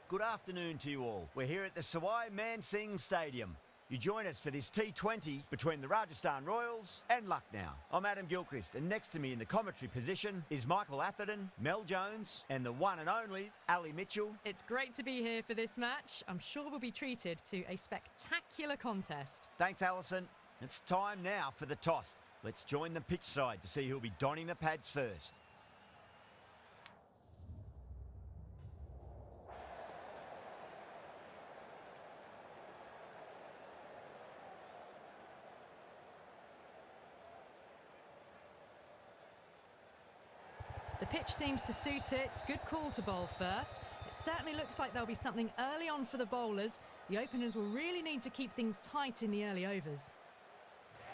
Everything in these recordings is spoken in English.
Good afternoon to you all. We're here at the Sawai Man Singh Stadium. You join us for this T20 between the Rajasthan Royals and Lucknow. I'm Adam Gilchrist, and next to me in the commentary position is Michael Atherton, Mel Jones, and the one and only Ali Mitchell. It's great to be here for this match. I'm sure we'll be treated to a spectacular contest. Thanks, Alison. It's time now for the toss. Let's join the pitch side to see who'll be donning the pads first. The pitch seems to suit it. Good call to bowl first. It certainly looks like there'll be something early on for the bowlers. The openers will really need to keep things tight in the early overs.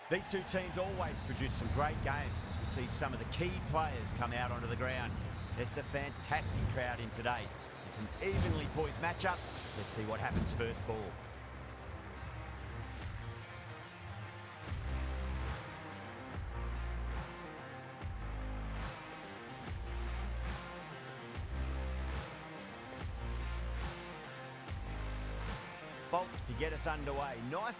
These two teams always produce some great games as we see some of the key players come out onto the ground. It's a fantastic crowd in today. It's an evenly poised matchup. Let's see what happens first ball. Bolt to get us underway. Nice.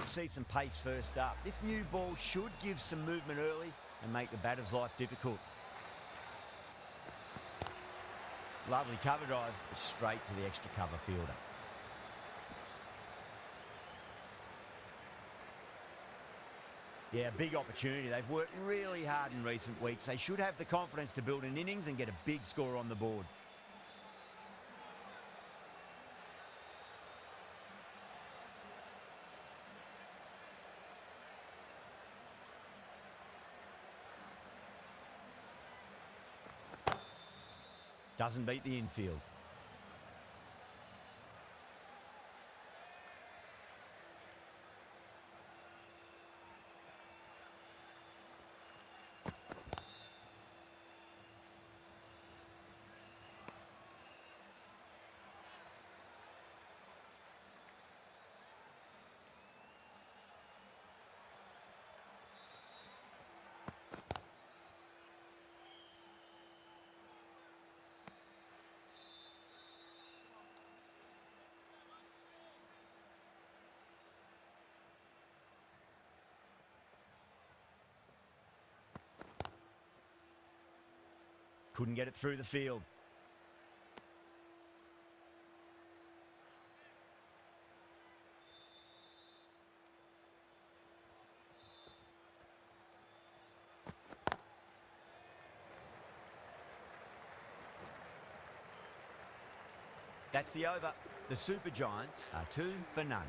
See some pace first up. This new ball should give some movement early and make the batter's life difficult. Lovely cover drive, straight to the extra cover fielder. Yeah, big opportunity. They've worked really hard in recent weeks. They should have the confidence to build an innings and get a big score on the board. Doesn't beat the infield. Couldn't get it through the field. That's the over. The Super Giants are 2 for none.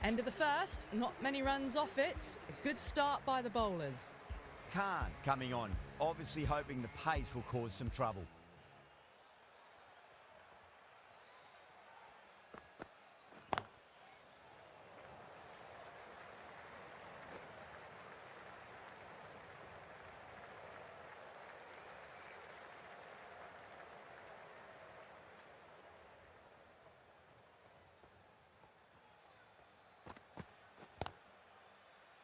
End of the first, not many runs off it. A good start by the bowlers. Khan coming on, obviously hoping the pace will cause some trouble.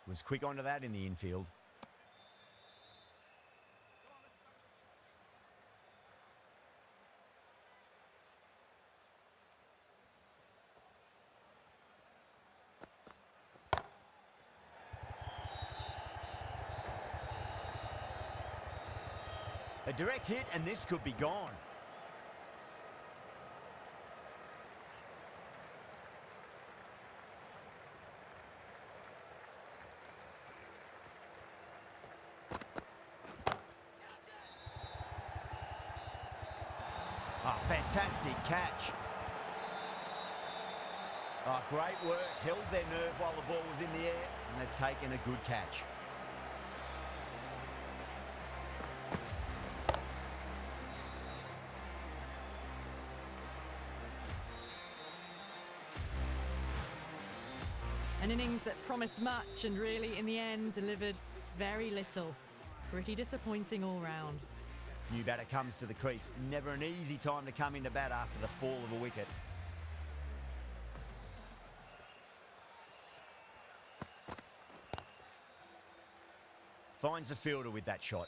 Was quick onto that in the infield. A direct hit and this could be gone. Oh, fantastic catch. Oh, great work. Held their nerve while the ball was in the air, and they've taken a good catch. An innings that promised much and really, in the end, delivered very little. Pretty disappointing all round. New batter comes to the crease. Never an easy time to come into bat after the fall of a wicket. Finds the fielder with that shot.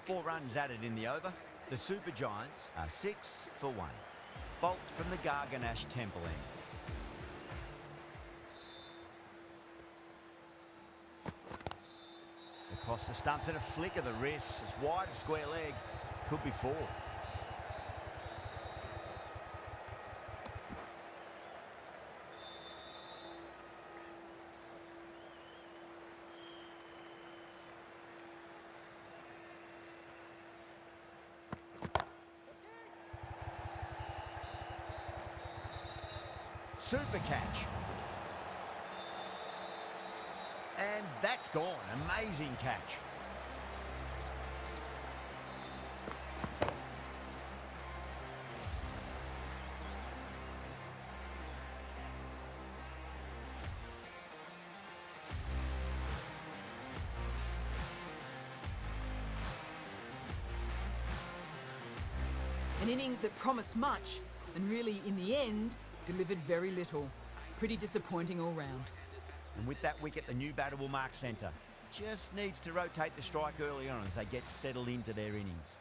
Four runs added in the over. The Super Giants are 6 for 1. Bolt from the Garganash Temple end. Across the stumps and a flick of the wrist. It's wide of square leg. Could be 4. Super catch. And that's gone. Amazing catch. An innings that promised much and really, in the end, delivered very little. Pretty disappointing all round. And with that wicket, the new batter will mark centre. Just needs to rotate the strike early on as they get settled into their innings.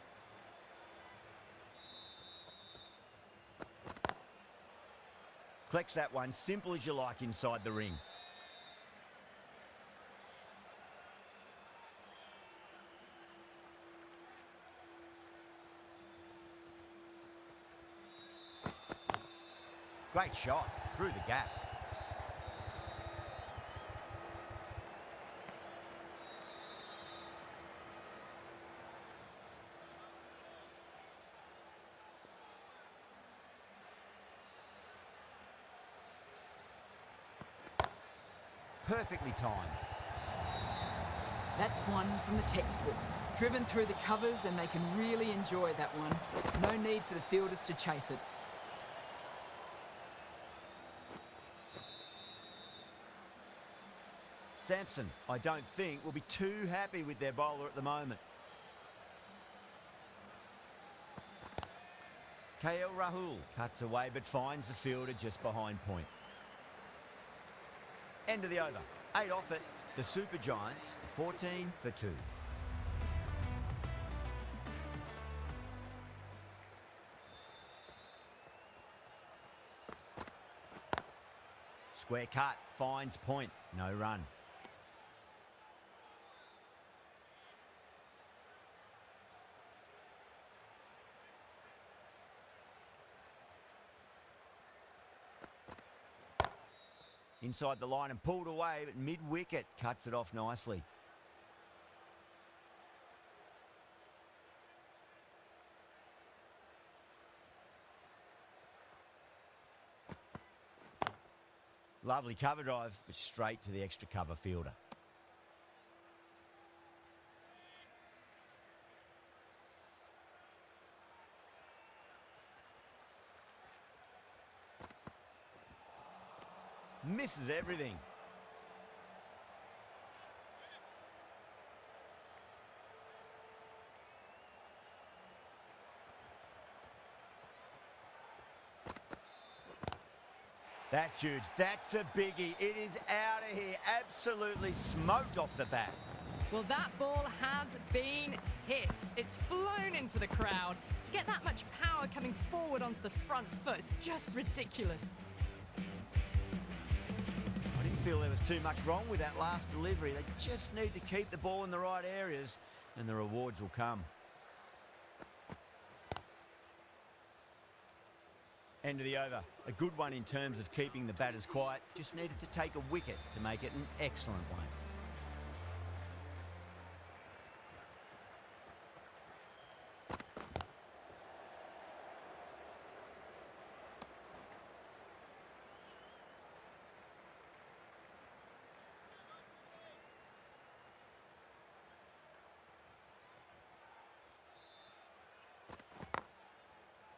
Collects that one, simple as you like, inside the ring. Great shot, through the gap. Perfectly timed. That's one from the textbook. Driven through the covers and they can really enjoy that one. No need for the fielders to chase it. Sampson, I don't think, will be too happy with their bowler at the moment. KL Rahul cuts away but finds the fielder just behind point. End of the over. 8 off it. The Super Giants, 14 for 2. Square cut, finds point. No run. Inside the line and pulled away, but mid-wicket cuts it off nicely. Lovely cover drive, but straight to the extra cover fielder. Misses everything. That's huge. That's a biggie. It is out of here. Absolutely smoked off the bat. Well, that ball has been hit. It's flown into the crowd. To get that much power coming forward onto the front foot is just ridiculous. I didn't feel there was too much wrong with that last delivery. They just need to keep the ball in the right areas and the rewards will come. End of the over. A good one in terms of keeping the batters quiet. Just needed to take a wicket to make it an excellent one.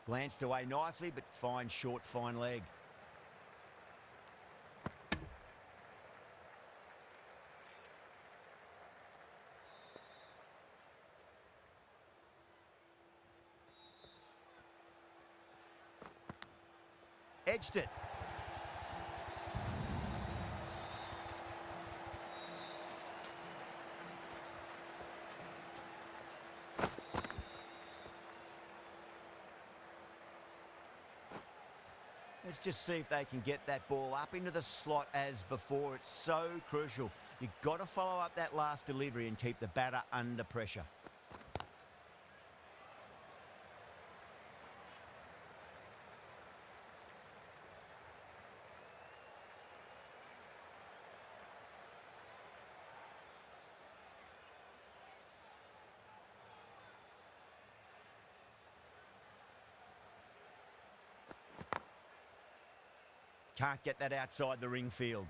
Glanced away nicely, but fine short, fine leg. Edged it. Let's just see if they can get that ball up into the slot as before. It's so crucial. You've got to follow up that last delivery and keep the batter under pressure. Can't get that outside the ring field.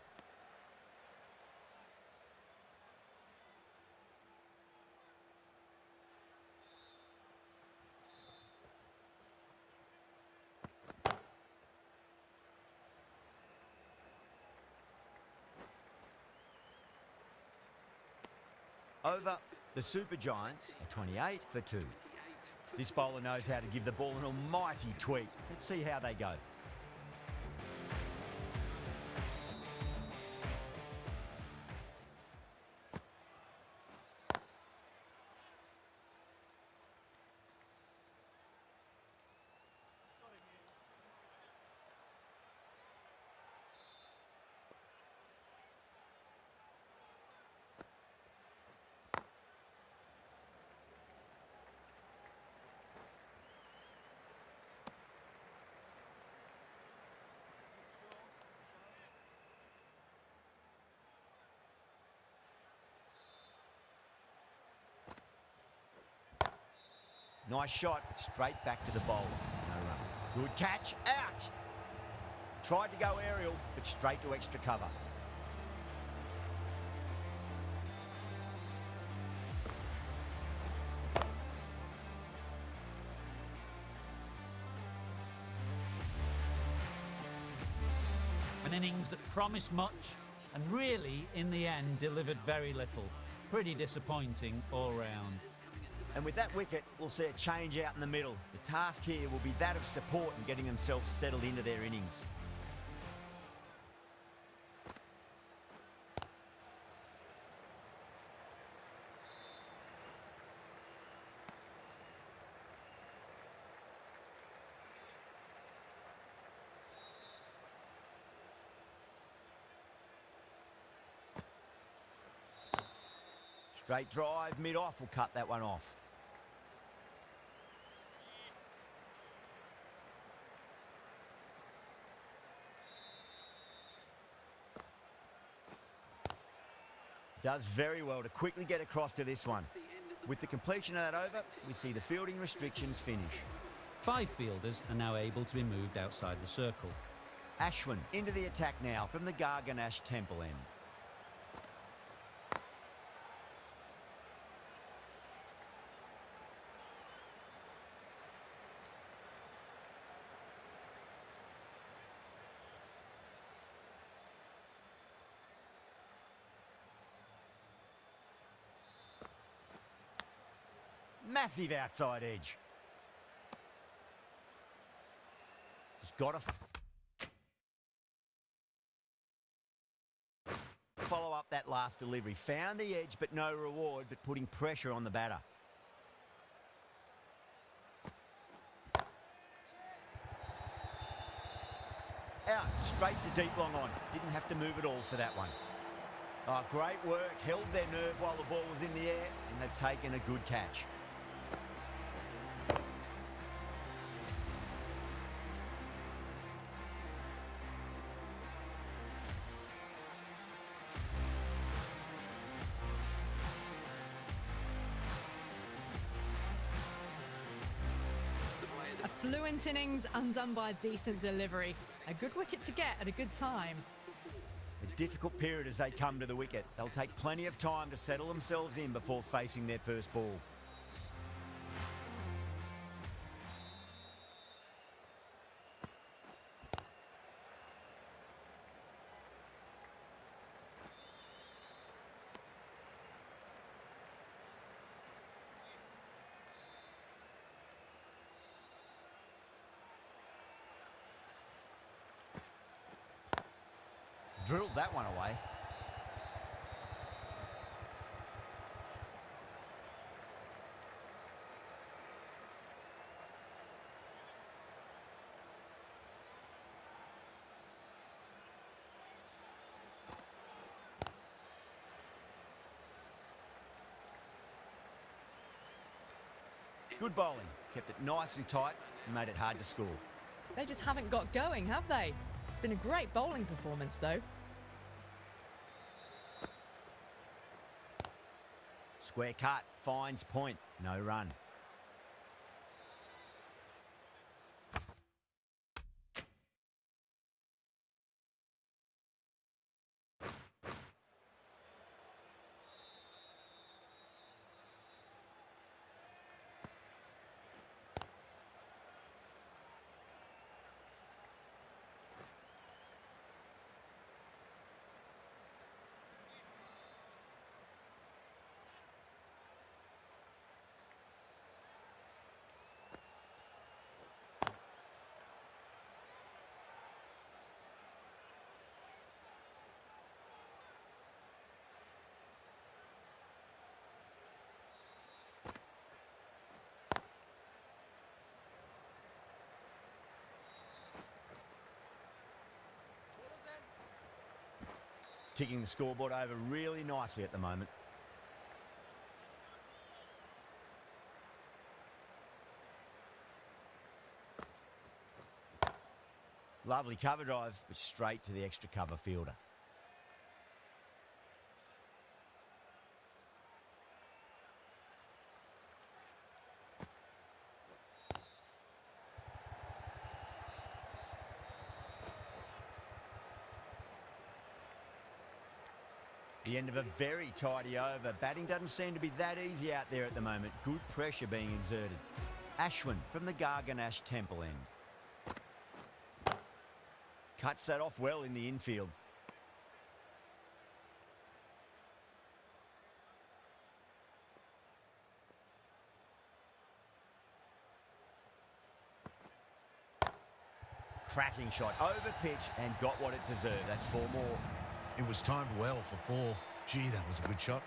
Over. The Super Giants are 28 for 2. This bowler knows how to give the ball an almighty tweak. Let's see how they go. Nice shot, straight back to the bowler. No run. Good catch, out! Tried to go aerial, but straight to extra cover. An innings that promised much and really, in the end, delivered very little. Pretty disappointing all round. And with that wicket, we'll see a change out in the middle. The task here will be that of support and getting themselves settled into their innings. Straight drive, mid-off will cut that one off. Does very well to quickly get across to this one. With the completion of that over, we see the fielding restrictions finish. 5 fielders are now able to be moved outside the circle. Ashwin into the attack now from the Garganash Temple end. Massive outside edge. Just got to follow up up that last delivery. Found the edge, but no reward, but putting pressure on the batter. Out, straight to deep long on. Didn't have to move at all for that one. Oh, great work. Held their nerve while the ball was in the air, and they've taken a good catch. A fluent innings undone by a decent delivery. A good wicket to get at a good time. A difficult period as they come to the wicket. They'll take plenty of time to settle themselves in before facing their first ball. Drilled that one away. Good bowling. Kept it nice and tight and made it hard to score. They just haven't got going, have they? It's been a great bowling performance, though. Square cut, finds point, no run. Ticking the scoreboard over really nicely at the moment. Lovely cover drive, but straight to the extra cover fielder. The end of a very tidy over. Batting doesn't seem to be that easy out there at the moment. Good pressure being exerted. Ashwin from the Garganash Temple end. Cuts that off well in the infield. Cracking shot, over pitch and got what it deserved. That's 4 more. It was timed well for 4. Gee, that was a good shot.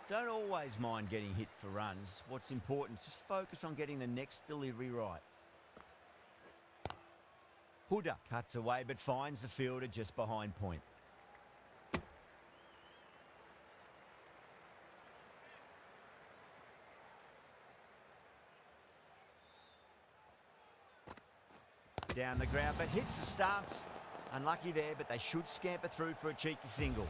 Don't always mind getting hit for runs. What's important is just focus on getting the next delivery right. Huda cuts away but finds the fielder just behind point. Down the ground, but hits the stumps. Unlucky there, but they should scamper through for a cheeky single.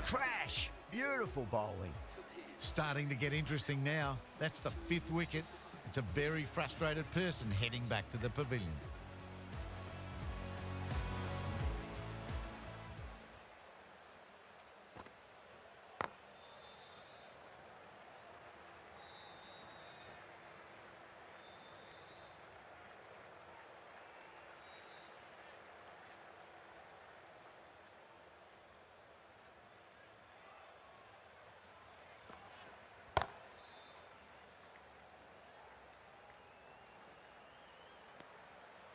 Crash! Beautiful bowling. Starting to get interesting now. That's the 5th wicket. It's a very frustrated person heading back to the pavilion.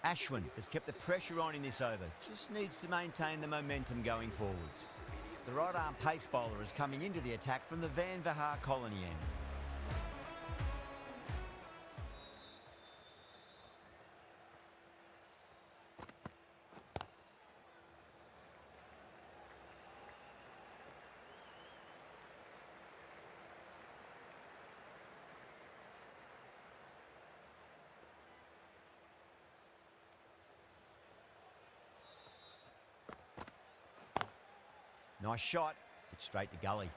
Ashwin has kept the pressure on in this over. Just needs to maintain the momentum going forwards. The right-arm pace bowler is coming into the attack from the Van Vahar colony end. Nice shot, but straight to gully.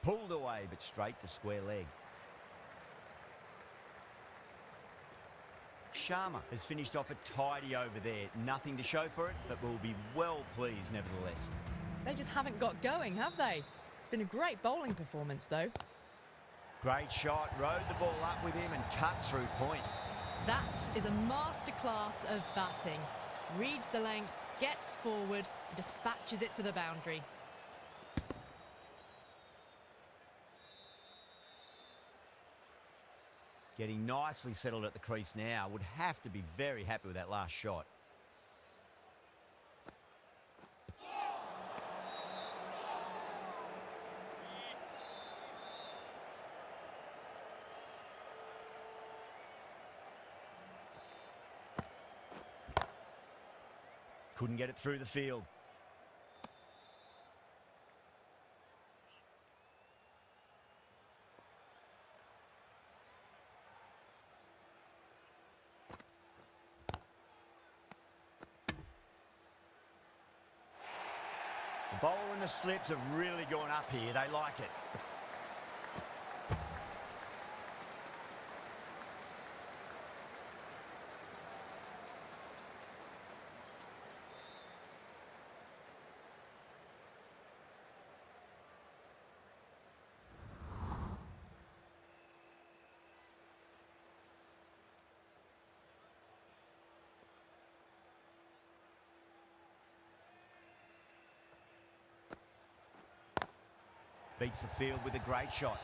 Pulled away, but straight to square leg. Sharma has finished off a tidy over there. Nothing to show for it, but will be well pleased nevertheless. They just haven't got going, have they? It's been a great bowling performance, though. Great shot, rode the ball up with him and cut through point. That is a masterclass of batting. Reads the length, gets forward, and dispatches it to the boundary. Getting nicely settled at the crease now. Would have to be very happy with that last shot. Couldn't get it through the field. The bowler and the slips have really gone up here. They like it. Beats the field with a great shot.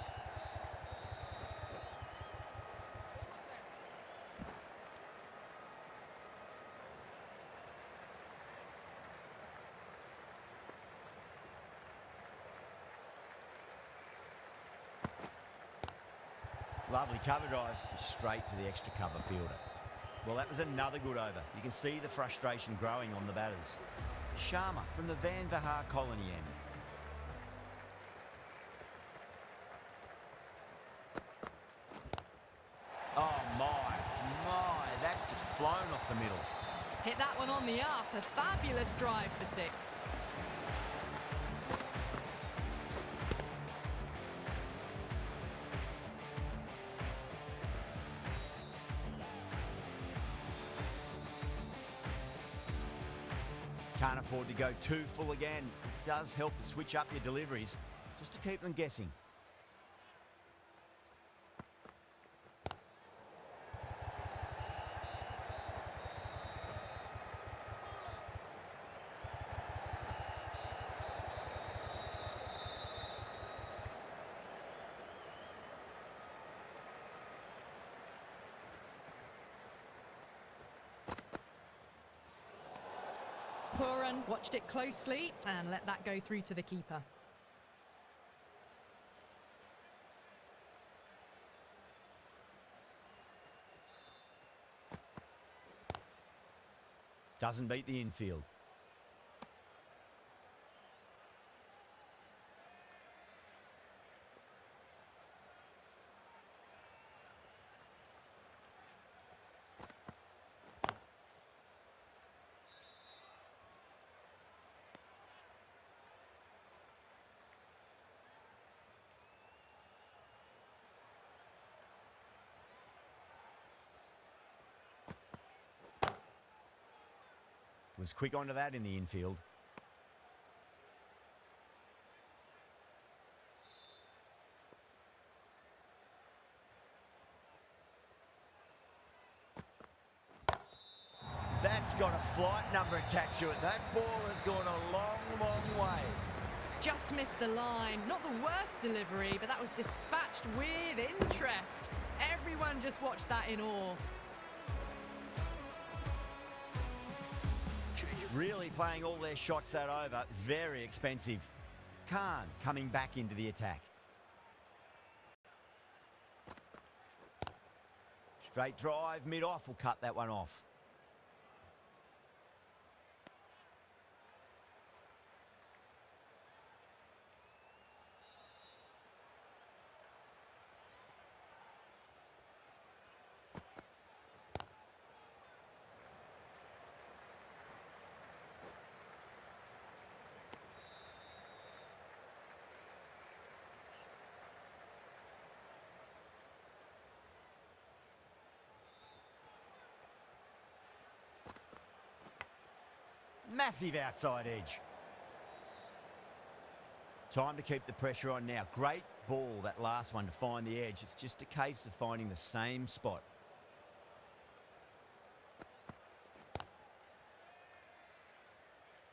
Lovely cover drive, straight to the extra cover fielder. Well, that was another good over. You can see the frustration growing on the batters. Sharma from the Van Vahar colony end. Oh my, that's just flown off the middle. Hit that one on the up, a fabulous drive for six. Can't afford to go too full again. It does help to switch up your deliveries, just to keep them guessing. Puran watched it closely and let that go through to the keeper. Doesn't beat the infield. Was quick onto that in the infield. That's got a flight number attached to it. That ball has gone a long, long way. Just missed the line. Not the worst delivery, but that was dispatched with interest. Everyone just watched that in awe. Really playing all their shots that over. Very expensive. Khan coming back into the attack. Straight drive, mid-off will cut that one off. Massive outside edge. Time to keep the pressure on now. Great ball, that last one, to find the edge. It's just a case of finding the same spot.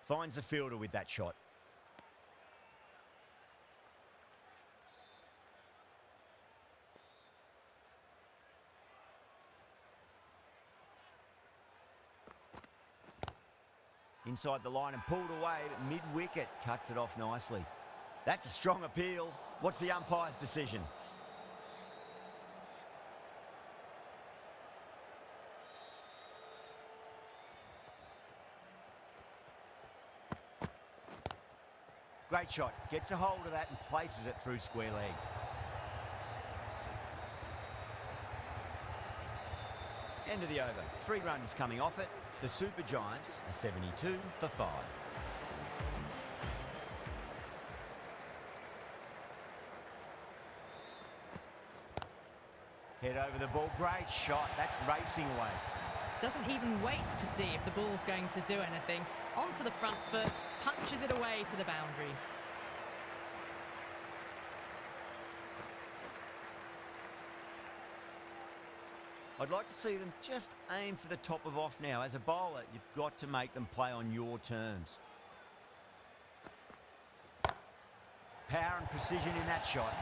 Finds the fielder with that shot. Inside the line and pulled away, but mid-wicket cuts it off nicely. That's a strong appeal. What's the umpire's decision? Great shot. Gets a hold of that and places it through square leg. End of the over. 3 runs coming off it. The Super Giants are 72 for 5. Head over the ball. Great shot. That's racing away. Doesn't even wait to see if the ball's going to do anything. Onto the front foot, punches it away to the boundary. I'd like to see them just aim for the top of off now. As a bowler, you've got to make them play on your terms. Power and precision in that shot.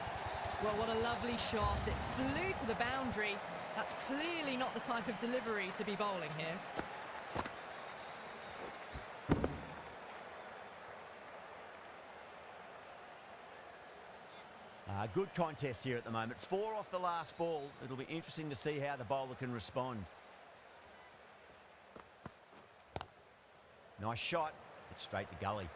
Well, what a lovely shot. It flew to the boundary. That's clearly not the type of delivery to be bowling here. Good contest here at the moment. 4 off the last ball. It'll be interesting to see how the bowler can respond. Nice shot, but straight to gully.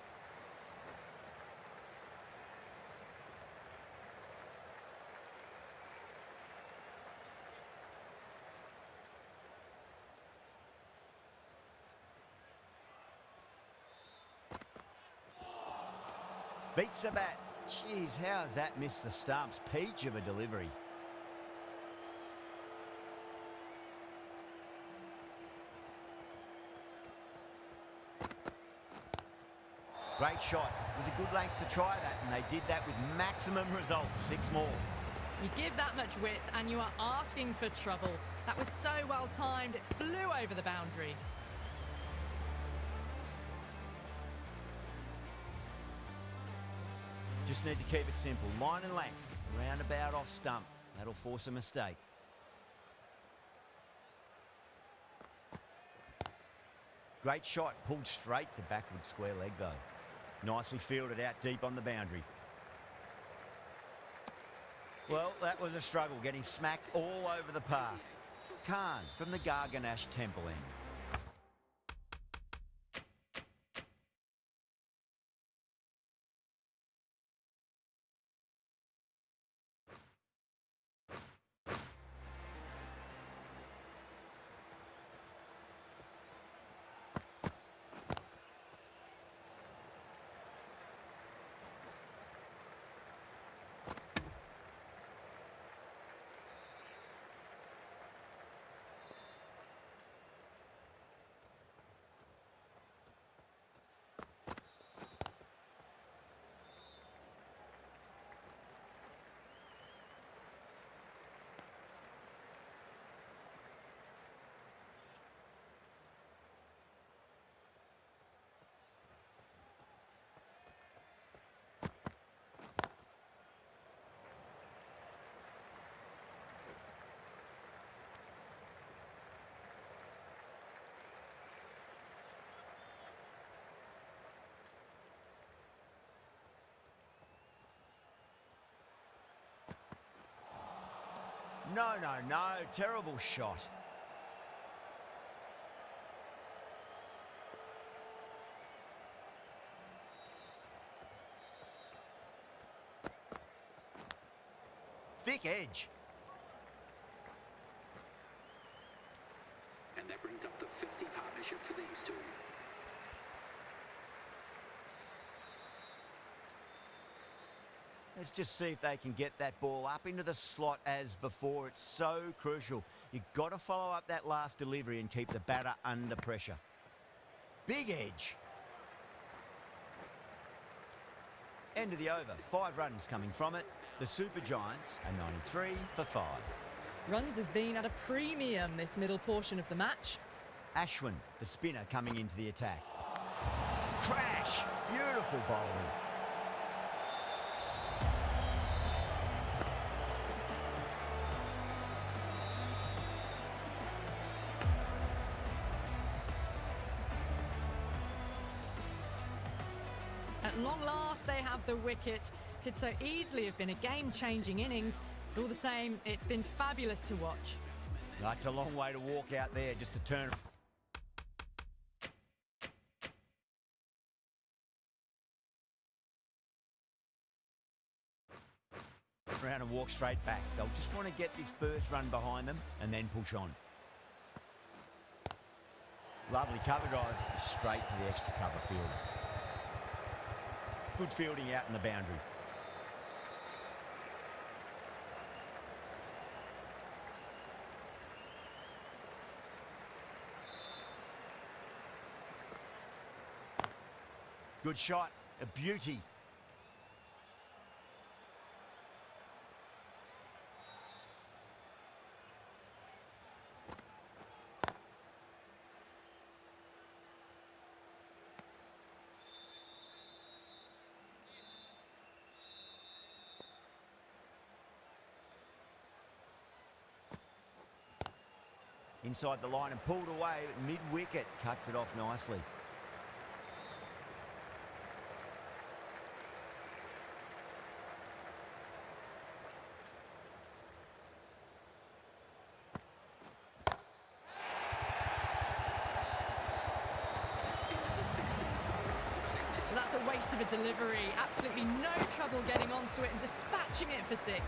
Beats the bat. Jeez, how has that missed the stumps? Peach of a delivery. Great shot. It was a good length to try that, and they did that with maximum results. 6 more. You give that much width and you are asking for trouble. That was so well timed, it flew over the boundary. Just need to keep it simple. Line and length. Roundabout off stump. That'll force a mistake. Great shot. Pulled straight to backward square leg though. Nicely fielded out deep on the boundary. Well, that was a struggle, getting smacked all over the park. Khan from the Garganash Temple end. No, no, no. Terrible shot. Thick edge. And that brings up the 50 partnership for these two. Let's just see if they can get that ball up into the slot as before. It's so crucial. You've got to follow up that last delivery and keep the batter under pressure. Big edge. End of the over. 5 runs coming from it. The Super Giants are 93 for 5. Runs have been at a premium this middle portion of the match. Ashwin, the spinner, coming into the attack. Crash! Beautiful bowling. At long last, they have the wicket. Could so easily have been a game-changing innings. But all the same, it's been fabulous to watch. That's a long way to walk out there just to turn. Around and walk straight back. They'll just want to get this first run behind them and then push on. Lovely cover drive straight to the extra cover fielder. Good fielding out in the boundary. Good shot, a beauty. Inside the line and pulled away, but mid-wicket cuts it off nicely. Well, that's a waste of a delivery. Absolutely no trouble getting onto it and dispatching it for 6.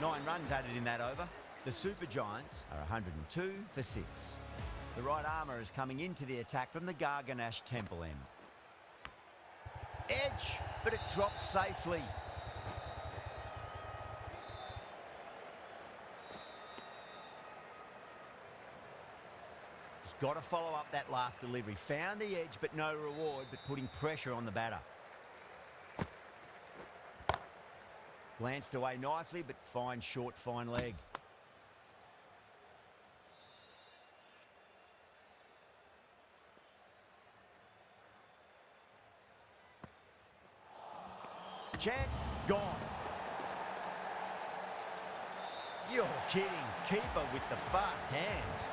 9 runs added in that over. The Super Giants are 102 for 6. The right armour is coming into the attack from the Garganash Temple end. Edge, but it drops safely. Just got to follow up that last delivery. Found the edge, but no reward, but putting pressure on the batter. Glanced away nicely, but fine short, fine leg. Chance gone. You're kidding. Keeper with the fast hands.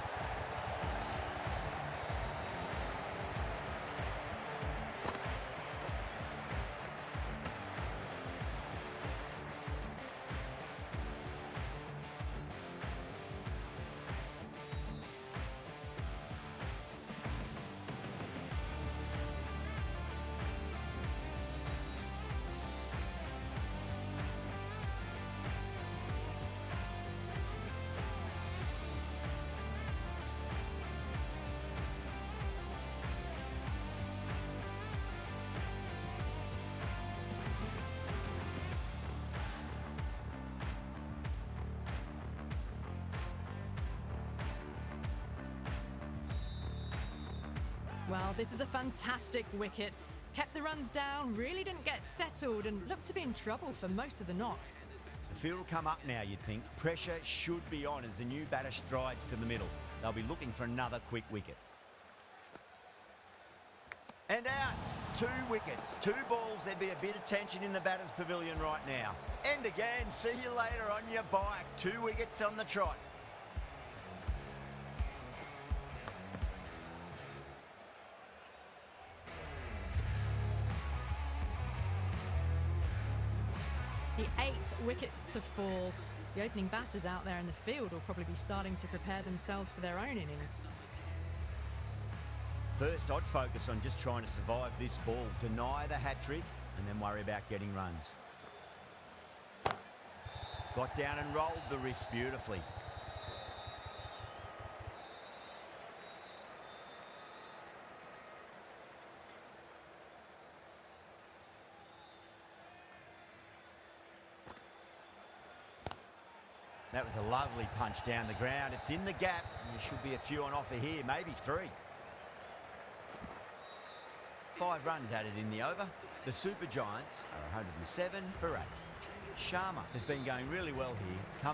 Well, this is a fantastic wicket. Kept the runs down, really didn't get settled and looked to be in trouble for most of the knock. The field will come up now, you'd think. Pressure should be on as the new batter strides to the middle. They'll be looking for another quick wicket. And out. 2 wickets, 2 balls. There'd be a bit of tension in the batter's pavilion right now. And again, see you later on your bike. 2 wickets on the trot. The 8th wicket to fall. The opening batters out there in the field will probably be starting to prepare themselves for their own innings. First, I'd focus on just trying to survive this ball, deny the hat-trick, and then worry about getting runs. Got down and rolled the wrist beautifully. That was a lovely punch down the ground. It's in the gap. There should be a few on offer here, maybe 3. 5 runs added in the over. The Super Giants are 107 for 8. Sharma has been going really well here.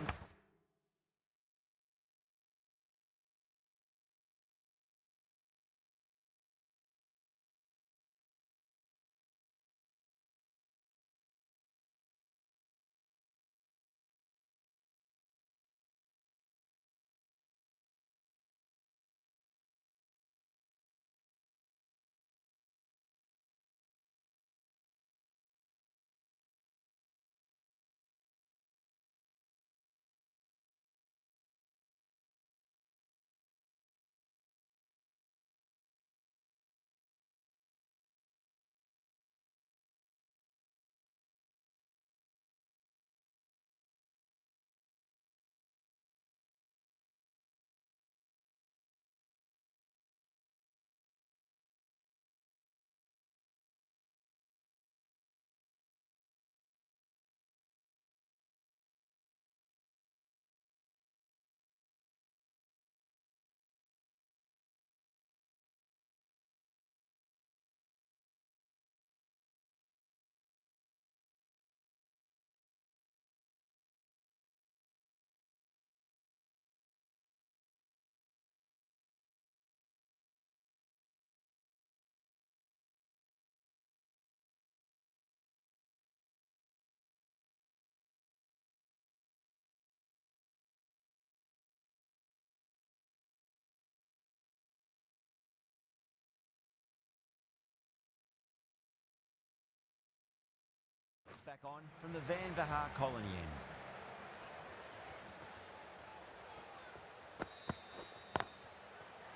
Back on from the Van Vahar colony end.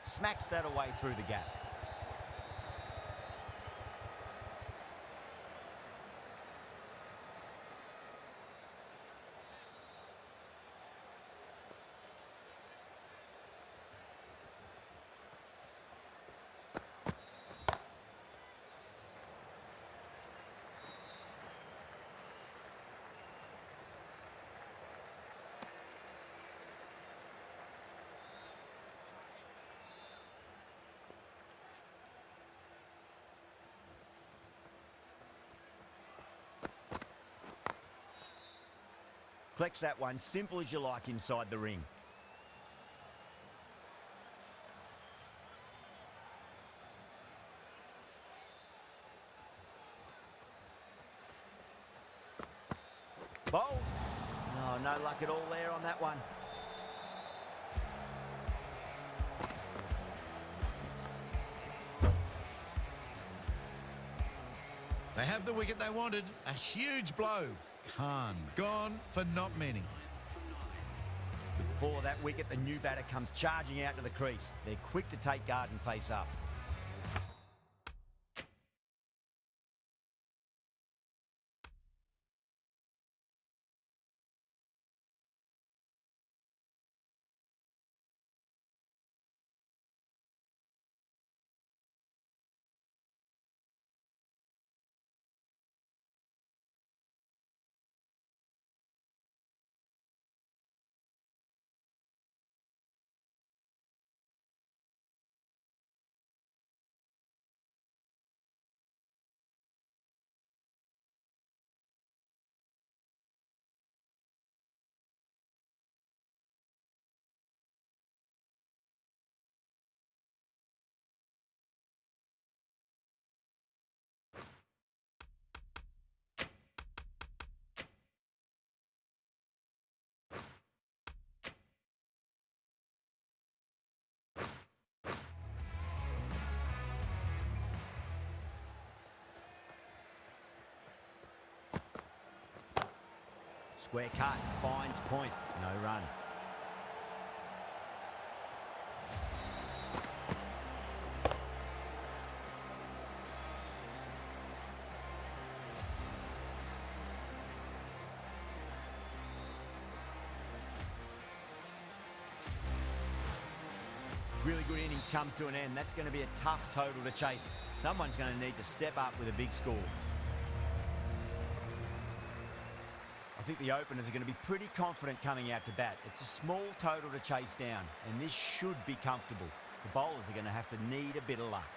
Smacks that away through the gap. Collects that one, simple as you like inside the ring. Bowled. Oh, no luck at all there on that one. They have the wicket they wanted. A huge blow. Khan gone for not many. With 4 of that wicket, the new batter comes charging out to the crease. They're quick to take guard and face up. Square cut, finds point, no run. Really good innings comes to an end. That's going to be a tough total to chase. Someone's going to need to step up with a big score. I think the openers are going to be pretty confident coming out to bat. It's a small total to chase down, and this should be comfortable. The bowlers are going to have to need a bit of luck.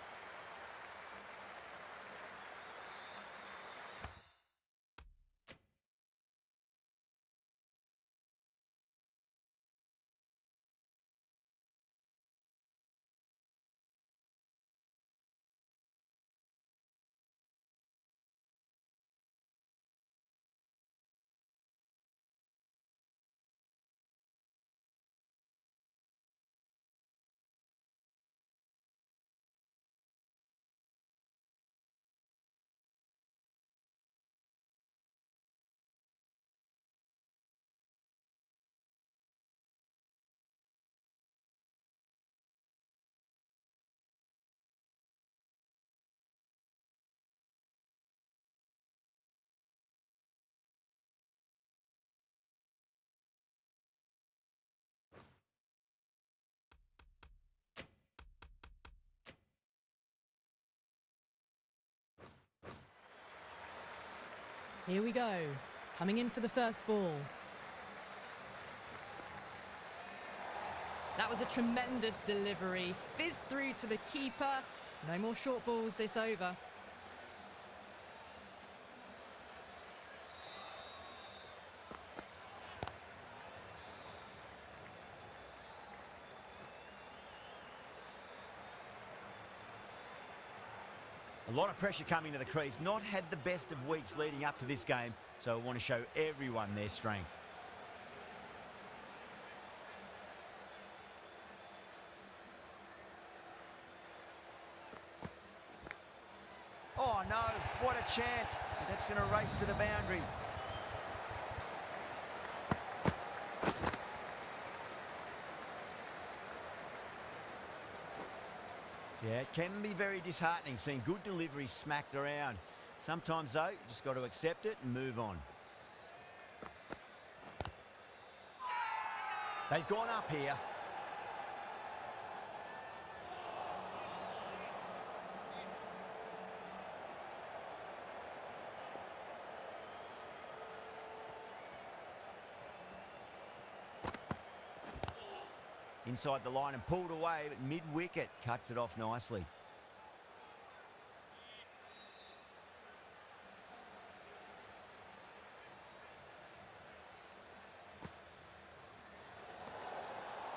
Here we go. Coming in for the first ball. That was a tremendous delivery. Fizzed through to the keeper. No more short balls this over. A lot of pressure coming to the crease. Not had the best of weeks leading up to this game, so I want to show everyone their strength. Oh no, what a chance. That's going to race to the boundary. Yeah, it can be very disheartening seeing good delivery smacked around. Sometimes, though, you just got to accept it and move on. They've gone up here. Inside the line and pulled away, but mid-wicket cuts it off nicely.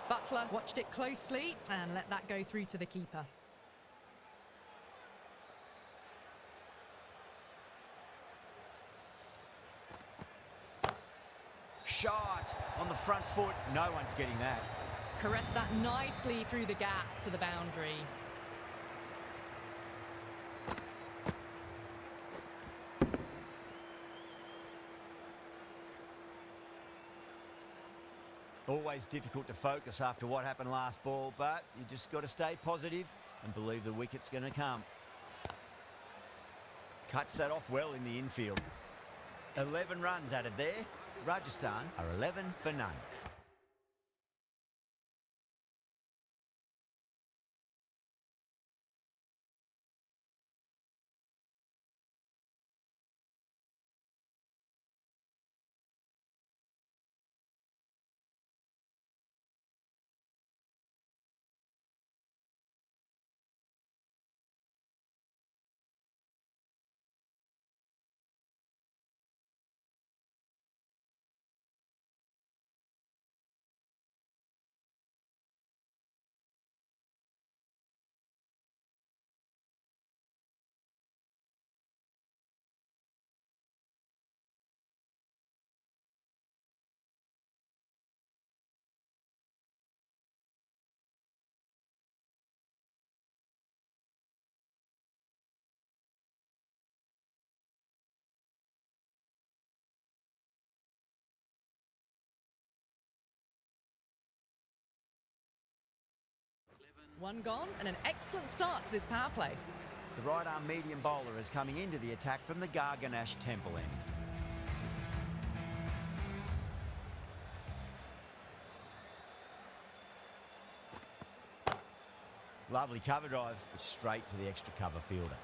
Butler watched it closely and let that go through to the keeper. Shot on the front foot. No one's getting that. Caressed that nicely through the gap to the boundary. Always difficult to focus after what happened last ball, but you just got to stay positive and believe the wicket's going to come. Cuts that off well in the infield. 11 runs added there. Rajasthan are 11 for none. One gone and an excellent start to this power play. The right-arm medium bowler is coming into the attack from the Garganash Temple end. Lovely cover drive, straight to the extra cover fielder.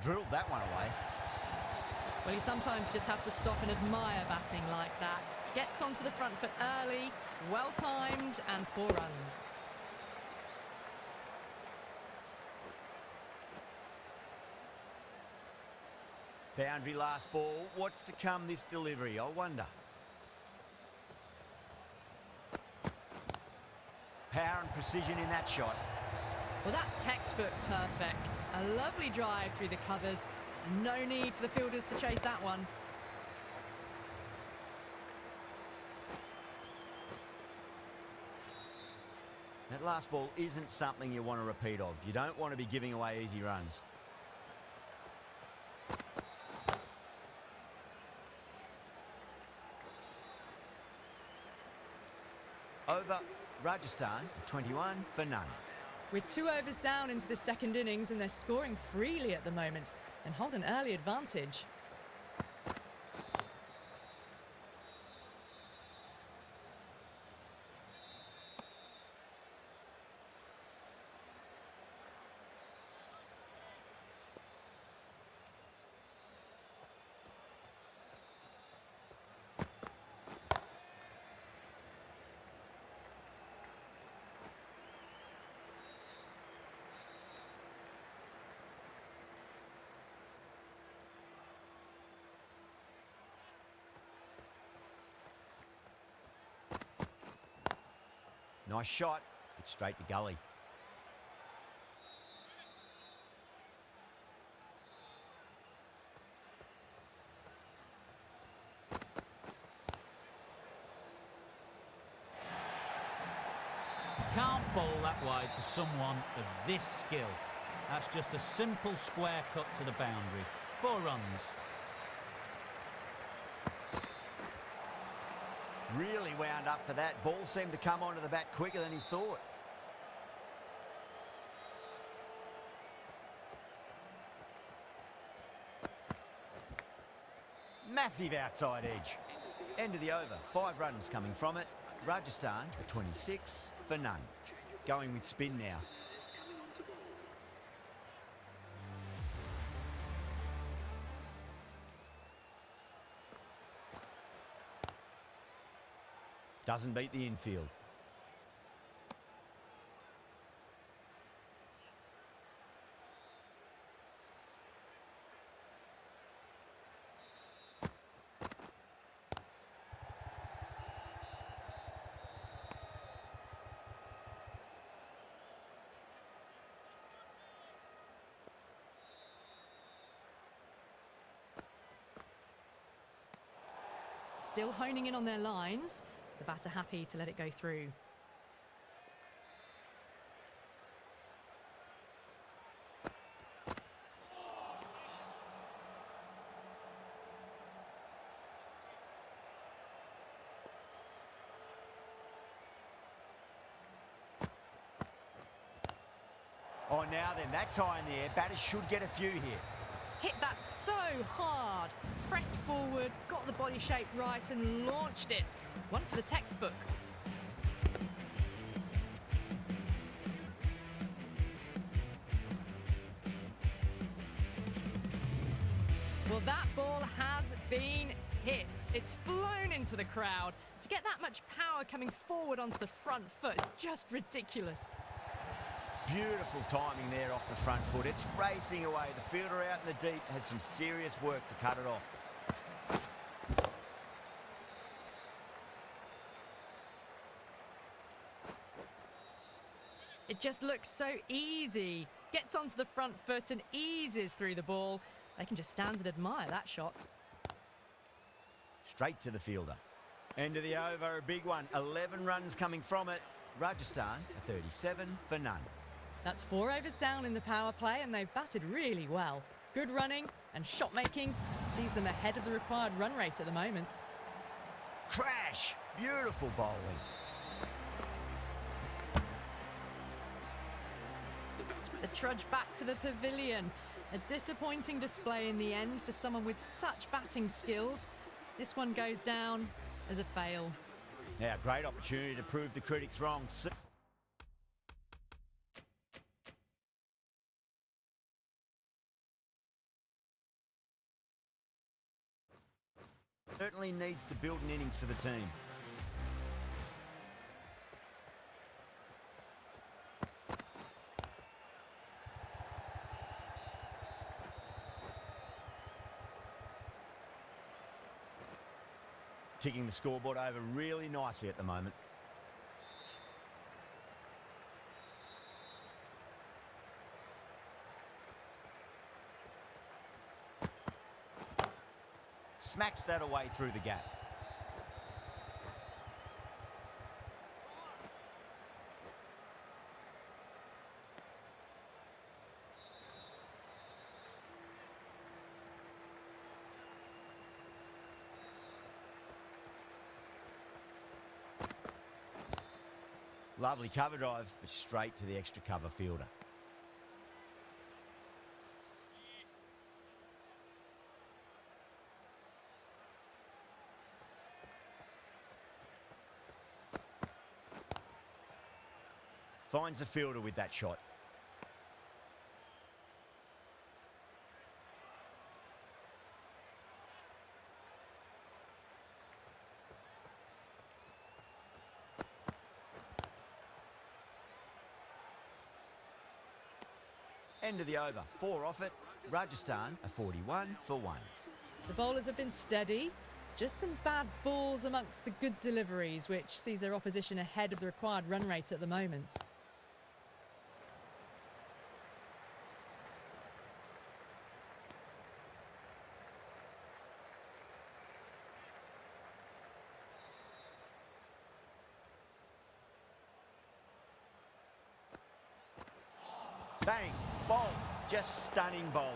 Drilled that one away. Well, you sometimes just have to stop and admire batting like that. Gets onto the front foot early, well-timed, and 4 runs. Boundary last ball. What's to come this delivery, I wonder? Power and precision in that shot. Well, that's textbook perfect. A lovely drive through the covers. No need for the fielders to chase that one. That last ball isn't something you want to repeat of. You don't want to be giving away easy runs. Over, Rajasthan, 21 for none. We're 2 overs down into the second innings and they're scoring freely at the moment and hold an early advantage. Nice shot, but straight to gully. Can't bowl that wide to someone of this skill. That's just a simple square cut to the boundary. 4 runs. Really wound up for that. Ball seemed to come onto the bat quicker than he thought. Massive outside edge. End of the over. 5 runs coming from it. Rajasthan at 26 for none. Going with spin now. Doesn't beat the infield. Still honing in on their lines. The batter happy to let it go through. Oh, now then, that's high in the air. Batters should get a few here. Hit that so hard. Pressed forward, got the body shape right and launched it. One for the textbook. Well, that ball has been hits. It's flown into the crowd. To get that much power coming forward onto the front foot is just ridiculous. Beautiful timing there off the front foot. It's racing away. The fielder out in the deep has some serious work to cut it off. It just looks so easy. Gets onto the front foot and eases through the ball. They can just stand and admire that shot. Straight to the fielder. End of the over, a big one. 11 runs coming from it. Rajasthan, a 37 for none. That's 4 overs down in the power play, and they've batted really well. Good running and shot making sees them ahead of the required run rate at the moment. Crash! Beautiful bowling. The trudge back to the pavilion. A disappointing display in the end for someone with such batting skills. This one goes down as a fail. Now, great opportunity to prove the critics wrong. Certainly needs to build an innings for the team. Ticking the scoreboard over really nicely at the moment. Smacks that away through the gap. Lovely cover drive, but straight to the extra cover fielder. Finds the fielder with that shot. End of the over, 4 off it. Rajasthan, a 41 for 1. The bowlers have been steady. Just some bad balls amongst the good deliveries, which sees their opposition ahead of the required run rate at the moment. Bang, bowled, just stunning bowling.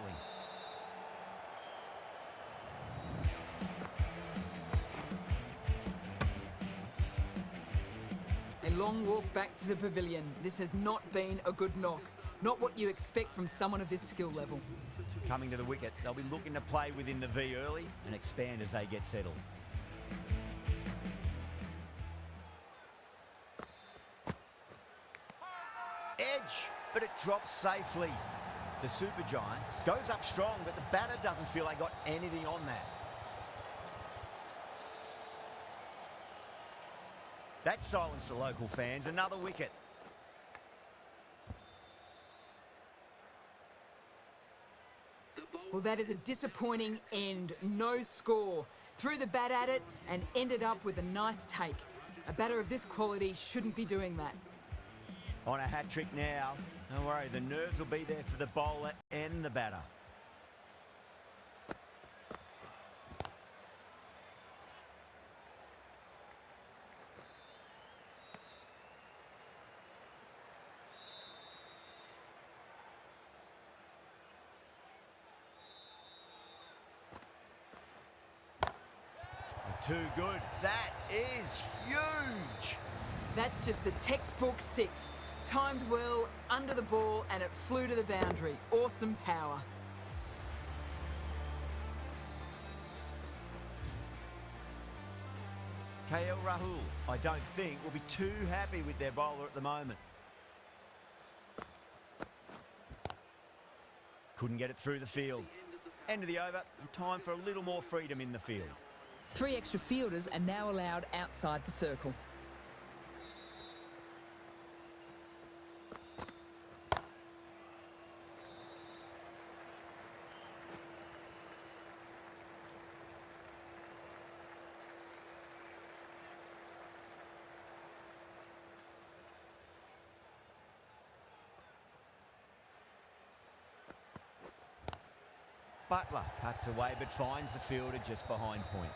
A long walk back to the pavilion. This has not been a good knock. Not what you expect from someone of this skill level. Coming to the wicket, they'll be looking to play within the V early and expand as they get settled. Edge, but it drops safely. The Super Giants goes up strong, but the batter doesn't feel they got anything on that. That silenced the local fans. Another wicket. Well, that is a disappointing end. No score. Threw the bat at it and ended up with a nice take. A batter of this quality shouldn't be doing that. On a hat trick now. Don't worry, the nerves will be there for the bowler and the batter. Too good. That is huge. That's just a textbook 6. Timed well, under the ball, and it flew to the boundary. Awesome power. KL Rahul, I don't think, will be too happy with their bowler at the moment. Couldn't get it through the field. End of the over, and time for a little more freedom in the field. 3 extra fielders are now allowed outside the circle. Butler cuts away but finds the fielder just behind point.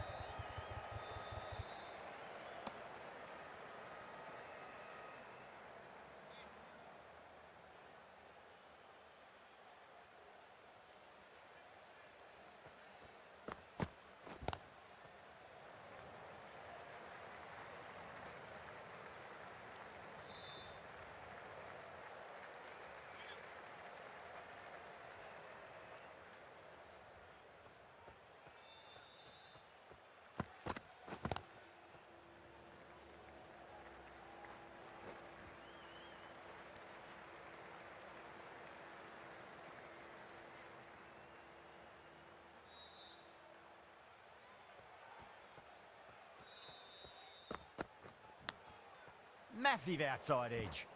Massive outside edge.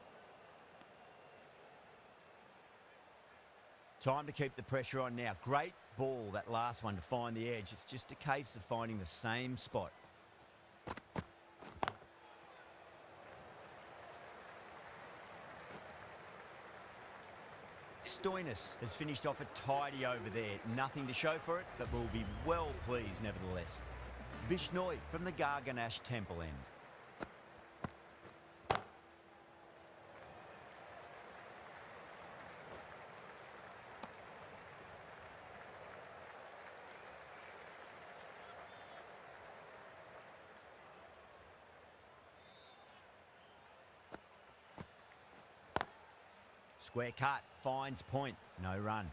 Time to keep the pressure on now. Great ball, that last one, to find the edge. It's just a case of finding the same spot. Stoinis has finished off a tidy over there. Nothing to show for it, but will be well pleased nevertheless. Bishnoi from the Garganash Temple end. Square cut, finds point, no run.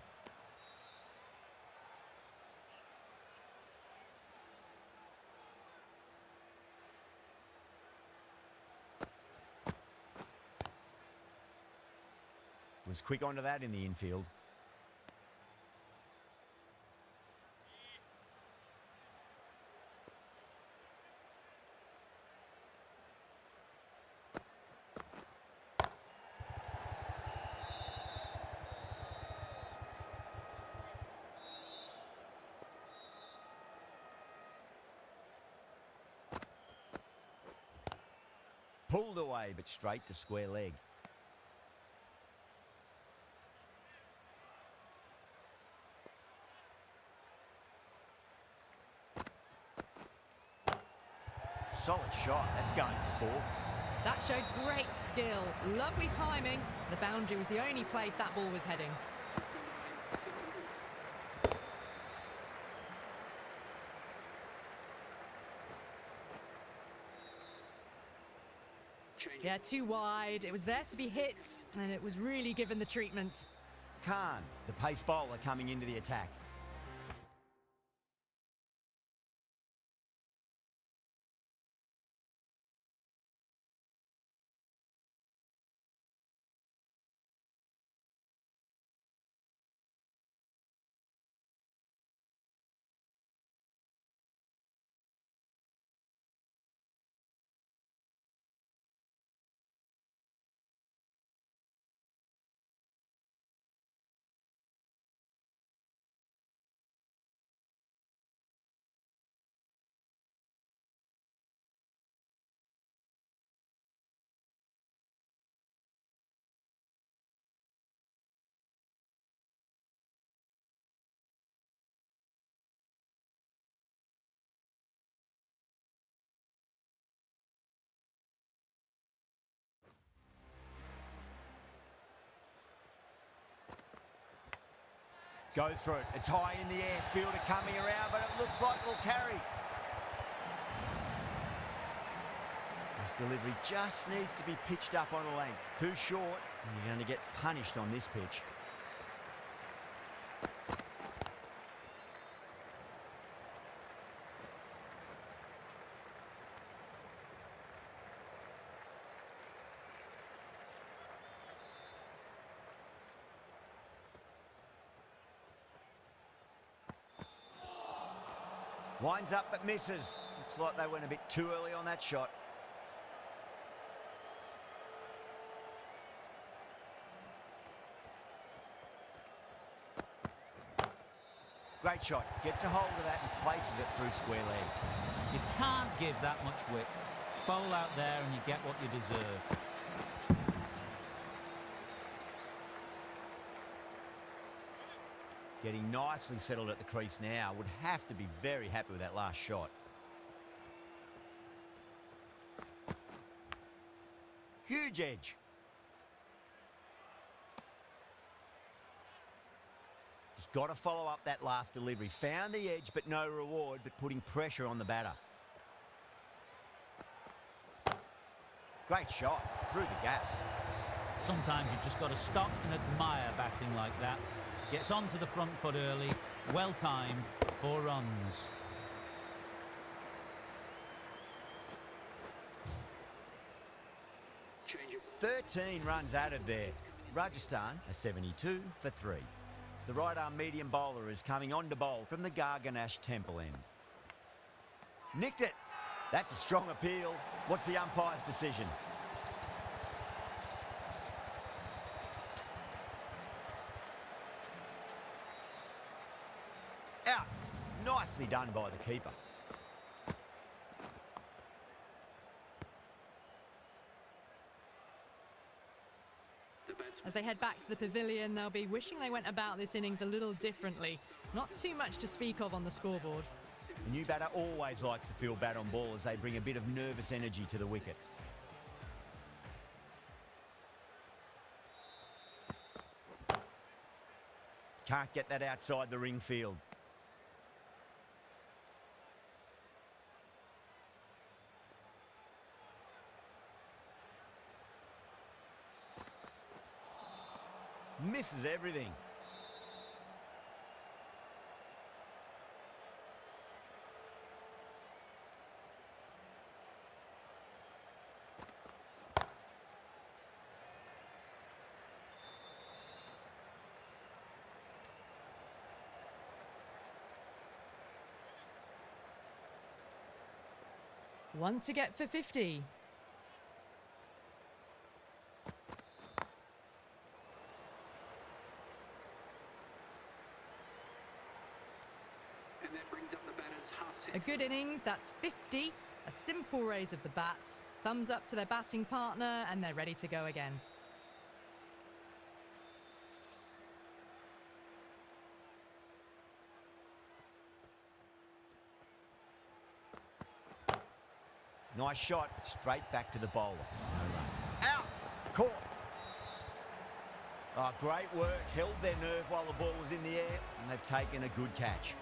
Was quick onto that in the infield. Pulled away, but straight to square leg. Solid shot, that's going for 4. That showed great skill, lovely timing. The boundary was the only place that ball was heading. Yeah, too wide. It was there to be hit, and it was really given the treatment. Khan, the pace bowler, coming into the attack. Goes for it. It's high in the air. Fielder coming around, but it looks like it'll carry. This delivery just needs to be pitched up on a length. Too short, and you're going to get punished on this pitch. Winds up but misses. Looks like they went a bit too early on that shot. Great shot. Gets a hold of that and places it through square leg. You can't give that much width. Bowl out there and you get what you deserve. Getting nicely settled at the crease now. Would have to be very happy with that last shot. Huge edge. Just got to follow up that last delivery. Found the edge, but no reward, but putting pressure on the batter. Great shot through the gap. Sometimes you've just got to stop and admire batting like that. Gets onto the front foot early, well timed, 4 runs. Change of 13 runs added there. Rajasthan a 72 for 3. The right arm medium bowler is coming on to bowl from the Garganash Temple end. Nicked it. That's a strong appeal. What's the umpire's decision? Out. Nicely done by the keeper. the batsman. As they head back to the pavilion, they'll be wishing they went about this innings a little differently. Not too much to speak of on the scoreboard. The new batter always likes to feel bat on ball as they bring a bit of nervous energy to the wicket. Can't get that outside the ring field. Misses everything. One to get for 50. And that brings up the batter's half set. A good innings, that's 50. A simple raise of the bats. Thumbs up to their batting partner, and they're ready to go again. Nice shot, straight back to the bowler. No run. Out! Caught! Oh, great work. Held their nerve while the ball was in the air, and they've taken a good catch.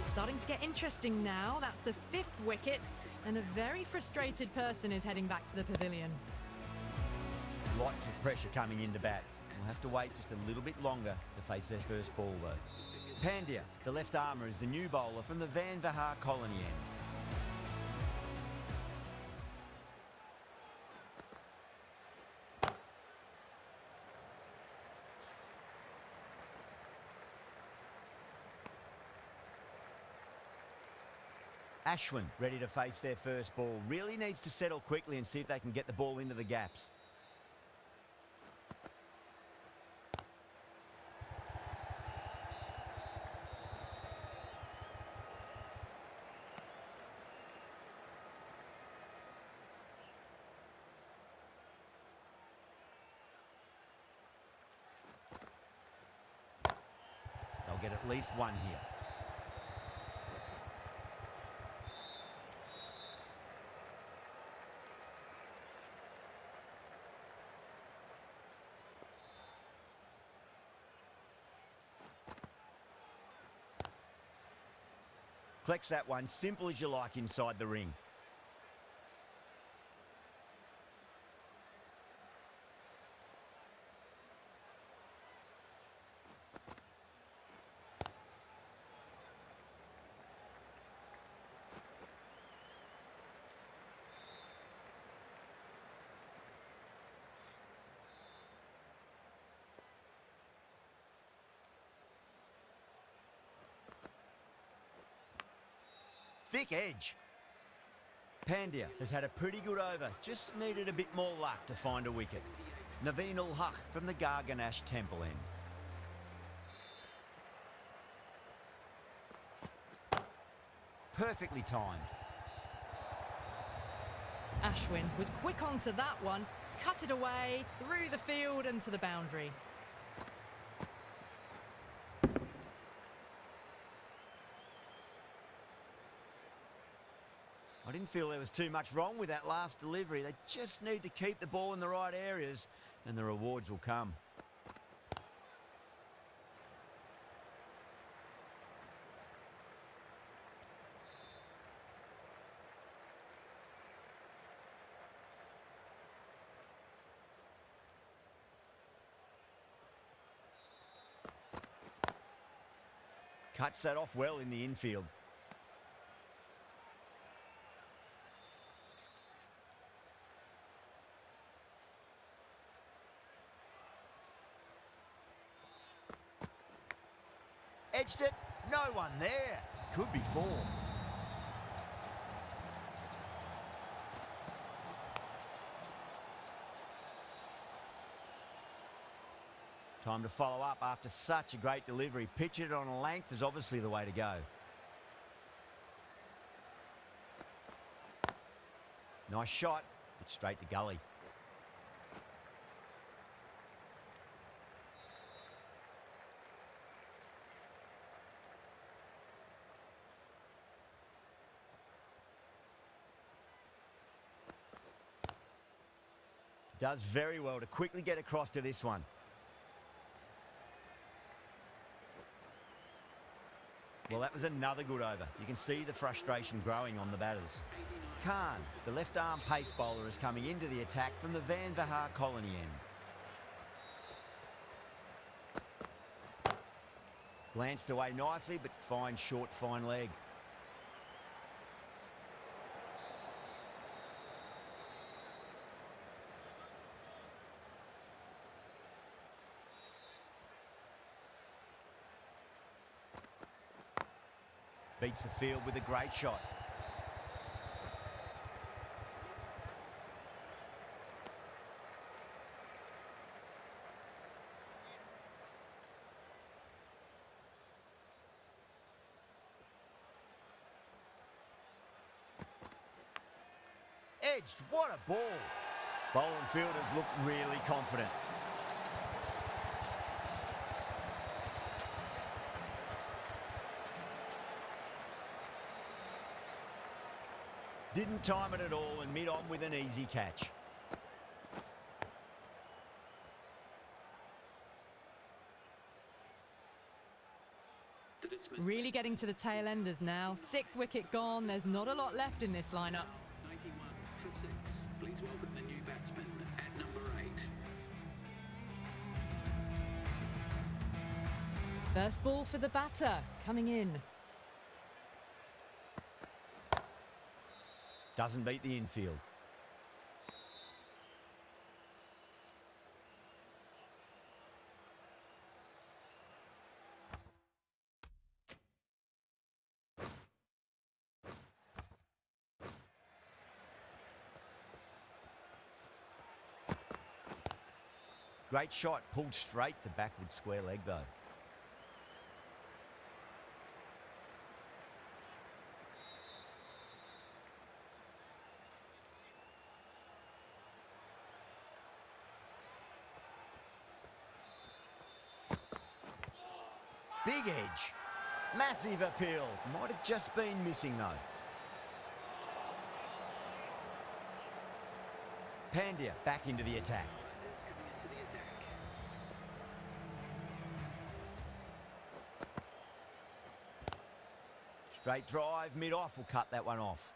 Starting to get interesting now. That's the 5th wicket, and a very frustrated person is heading back to the pavilion. Lots of pressure coming into bat. We'll have to wait just a little bit longer to face their first ball, though. Pandya, the left armour, is the new bowler from the Van Vahar colony end. Ashwin, ready to face their first ball. Really needs to settle quickly and see if they can get the ball into the gaps. They'll get at least one here. Collects that one, simple as you like, inside the ring. thick edge. Pandya has had a pretty good over, just needed a bit more luck to find a wicket. Naveen ul Haq from the Garganash Temple end. Perfectly timed. Ashwin was quick onto that one, cut it away, through the field and to the boundary. I didn't feel there was too much wrong with that last delivery. They just need to keep the ball in the right areas and the rewards will come. Cuts that off well in the infield. Edged it, no one there. Could be four. Time to follow up after such a great delivery. Pitch it on a length is obviously the way to go. Nice shot, but straight to gully. Does very well to quickly get across to this one. Well, that was another good over. You can see the frustration growing on the batters. Khan, the left-arm pace bowler, is coming into the attack from the Van Vahar colony end. Glanced away nicely, but fine short, fine leg. Beats the field with a great shot. Edged, what a ball. Bowling fielders look really confident. Didn't time it at all and mid-on with an easy catch. Really getting to the tail enders now. 6th wicket gone. There's not a lot left in this lineup. 91 for 6. Please welcome the new batsman at number 8. First ball for the batter, coming in. Doesn't beat the infield. Great shot, pulled straight to backward square leg though. Big edge. Massive appeal. Might have just been missing though. Pandya back into the attack. Straight drive, mid-off will cut that one off.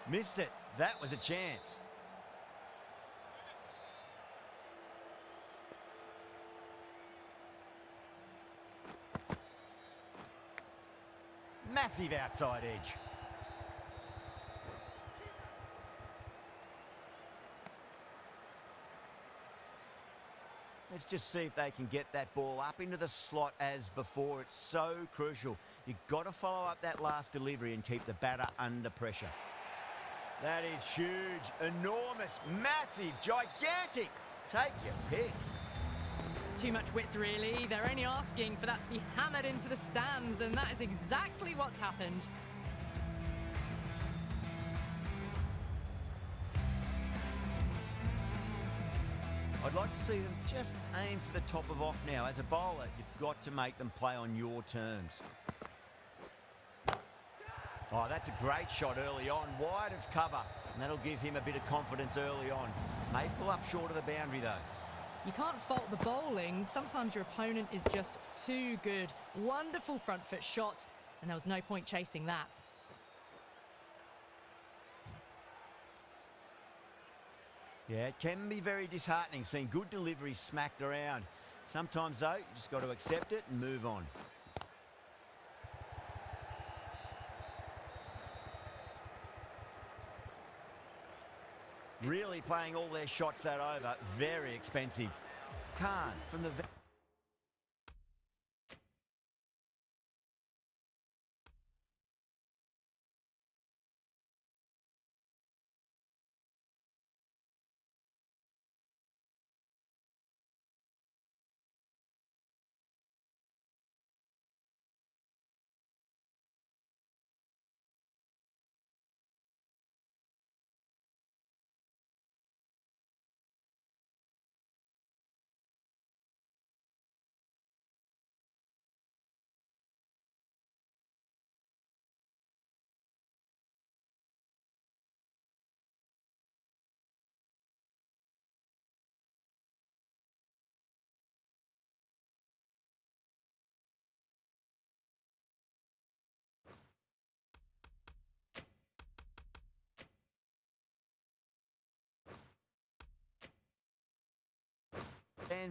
Missed it. That was a chance. Massive outside edge. Let's just see if they can get that ball up into the slot as before. It's so crucial. You've got to follow up that last delivery and keep the batter under pressure. That is huge, enormous, massive, gigantic. Take your pick. Too much width, really. They're only asking for that to be hammered into the stands, and that is exactly what's happened. I'd like to see them just aim for the top of off now. As a bowler, you've got to make them play on your terms. Oh, that's a great shot early on, wide of cover. And that'll give him a bit of confidence early on. May pull up short of the boundary, though. You can't fault the bowling. Sometimes your opponent is just too good. Wonderful front foot shot, and there was no point chasing that. Yeah, it can be very disheartening seeing good deliveries smacked around. Sometimes, though, you just got to accept it and move on. Really playing all their shots that over. Very expensive. Khan from the...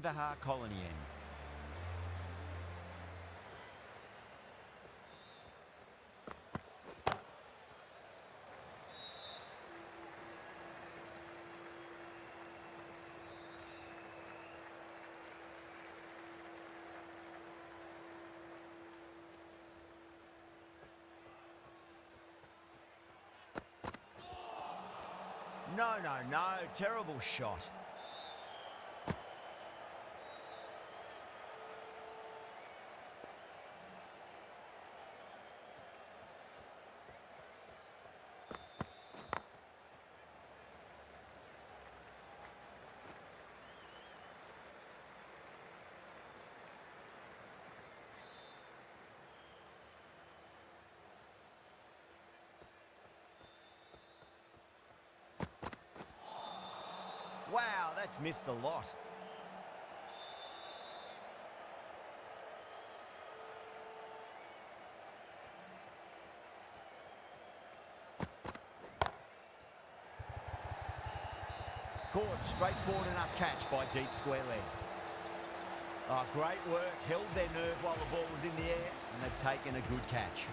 Vahar Colony end. No, no, no. Terrible shot. Wow, that's missed a lot. Caught, straightforward enough catch by deep square leg. Oh, great work, held their nerve while the ball was in the air, and they've taken a good catch.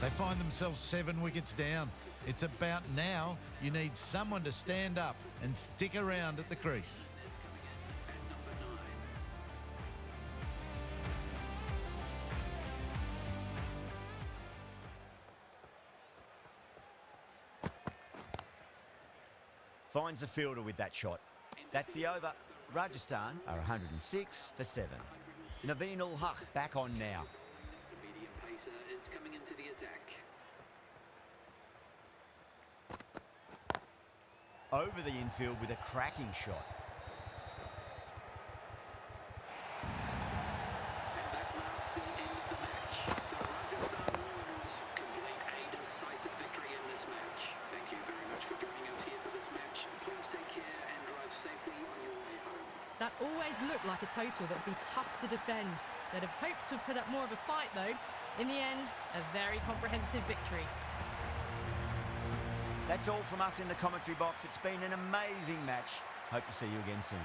They find themselves 7 wickets down. It's about now you need someone to stand up and stick around at the crease. Finds the fielder with that shot. That's the over. Rajasthan are 106 for 7. Naveen ul Haq back on now. The medium pacer is coming into the attack. Over the infield with a cracking shot. And that marks the end of the match. The Rajasthan Royals complete a decisive victory in this match. Thank you very much for joining us here for this match. Please take care and drive safely on your way home. That always looked like a total that would be tough to defend. They'd have hoped to put up more of a fight, though. In the end, a very comprehensive victory. That That's all from us in the commentary box. It's been an amazing match. Hope to see you again soon.